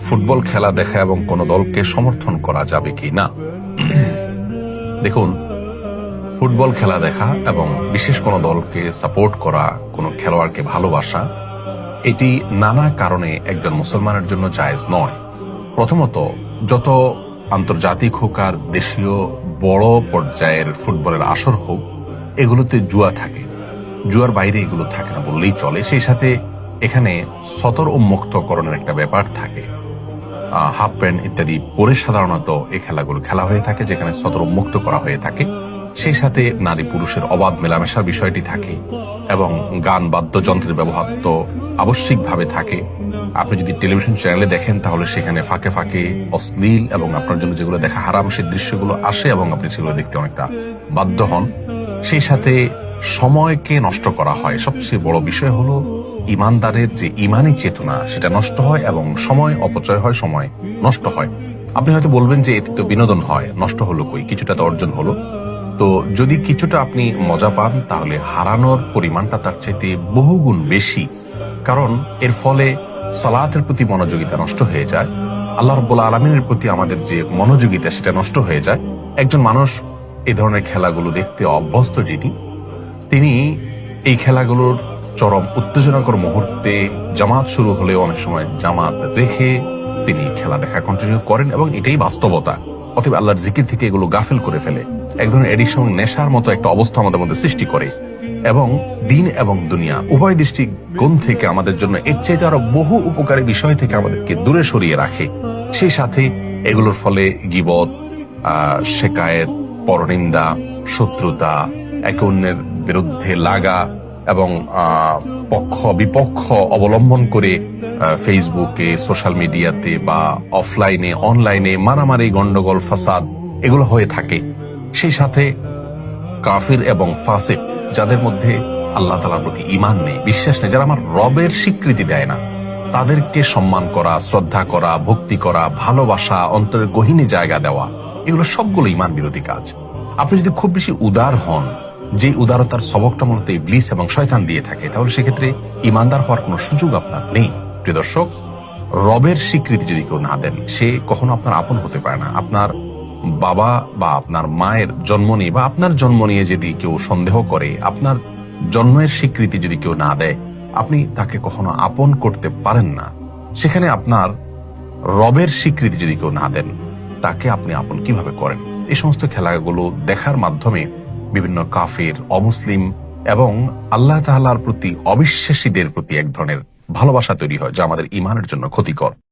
Football খেলা দেখা এবং কোন দলকে সমর্থন করা যাবে কি না। দেখুন, ফুটবল খেলা দেখা এবং বিশেষ কোনো দলকে সাপোর্ট করা, কোনো খেলোয়াড়কে ভালোবাসা, এটি নানা কারণে একজন মুসলমানের জন্য জায়েজ নয়। প্রথমত, যত আন্তর্জাতিক হোক আর দেশীয় বড় পর্যায়ের ফুটবলের আসর হোক, এগুলোতে জুয়া থাকে। জুয়ার বাইরে এগুলো থাকে না বললেই চলে। সেই সাথে এখানে সতর উন্মুক্তকরণের একটা ব্যাপার থাকে। হাফ প্যান্ট ইত্যাদি পরে সাধারণত এই খেলাগুলো খেলা হয়ে থাকে, যেখানে সতর উন্মুক্ত করা হয়ে থাকে। সেই সাথে নারী পুরুষের অবাধ মেলামেশার বিষয়টি থাকে এবং গান বাদ্যযন্ত্রের ব্যবহার তো আবশ্যিকভাবে থাকে। আপনি যদি টেলিভিশন চ্যানেলে দেখেন তাহলে সেখানে ফাঁকে ফাঁকে অশ্লীল এবং আপনার জন্য যেগুলো দেখা হারাম সেই দৃশ্যগুলো আসে এবং আপনি সেগুলো দেখতে অনেকটা বাধ্য হন। সেই সাথে সময়কে নষ্ট করা হয়। সবচেয়ে বড় বিষয় হলো ইমানদারের যে ইমানি চেতনা সেটা নষ্ট হয় এবং সময় অপচয় হয়, সময় নষ্ট হয়। আপনি হয়তো বলবেন যে এতে তো বিনোদন হয়, নষ্ট হলো কই, কিছুটা তো অর্জন হলো। তো যদি কিছুটা আপনি মজা পান তাহলে হারানোর পরিমাণটা তার চাইতে বহুগুণ বেশি। কারণ এর ফলে সালাতের প্রতি মনোযোগিতা নষ্ট হয়ে যায়, আল্লাহ রাব্বুল আলামিনের প্রতি আমাদের যে মনোযোগিতা সেটা নষ্ট হয়ে যায়। একজন মানুষ এই ধরনের খেলাগুলো দেখতে অভ্যস্ত যিনি, তিনি এই খেলাগুলোর চরম উত্তেজনাকর মুহূর্তে জামাত শুরু হলেও অনেক সময় জামাত রেখে তিনি খেলা দেখা কন্টিনিউ করেন এবং এটাই বাস্তবতা। অতএব আল্লাহর জিকির থেকে এগুলো গাফিল করে ফেলে, এক ধরনের এডিকশন, নেশার মতো একটা অবস্থা আমাদের মধ্যে সৃষ্টি করে এবং দিন এবং দুনিয়া উভয় দৃষ্টিকোণ থেকে আমাদের জন্য এর চাইতে আরো বহু উপকারী বিষয় থেকে আমাদেরকে দূরে সরিয়ে রাখে। সেই সাথে এগুলোর ফলে গীবত, শেকায়েত, পরনিন্দা, শত্রুতা, একে অন্যের বিরুদ্ধে লাগা এবং পক্ষ বিপক্ষ অবলম্বন করে ফেসবুকে, সোশ্যাল মিডিয়াতে বা অফলাইনে অনলাইনে মারামারি, গন্ডগোল, ফাসাদ এগুলো হয়ে থাকে। সেই সাথে কাফির এবং ফাসিক, যাদের মধ্যে আল্লাহ তাআলার প্রতি ঈমান নেই, বিশ্বাস নেই, যারা আমার রবের স্বীকৃতি দেয় না, তাদেরকে সম্মান করা, শ্রদ্ধা করা, ভক্তি করা, ভালোবাসা, অন্তরের গহীনে জায়গা দেওয়া, এগুলো সবগুলো ঈমান বিরোধী কাজ। আপনি যদি খুব বেশি উদার হন, যে উদারতার সবকটা মূলত ইবলিস এবং শয়তান দিয়ে থাকে, তাহলে সেক্ষেত্রে ঈমানদার হওয়ার কোনো সুযোগ আপনার নেই। প্রিয় দর্শক, রবের স্বীকৃতি যদি কেউ না দেন, সে কখনো আপনার আপন হতে পারে না। আপনার বাবা বা আপনার মায়ের জন্ম নিয়ে বা আপনার জন্ম নিয়ে যদি কেউ সন্দেহ করে, আপনার জন্মের স্বীকৃতি যদি কেউ না দেয়, আপনি তাকে কখনো আপন করতে পারেন না। সেখানে আপনার রবের স্বীকৃতি যদি কেউ না দেন, তাকে আপনি আপন কিভাবে করেন? এই সমস্ত খেলাগুলো দেখার মাধ্যমে বিভিন্ন কাফির, অমুসলিম এবং আল্লাহ তাআলার প্রতি অবিশ্বাসীদের প্রতি এক ধরনের ভালোবাসা তৈরি হয়, যা আমাদের ঈমানের জন্য ক্ষতিকর।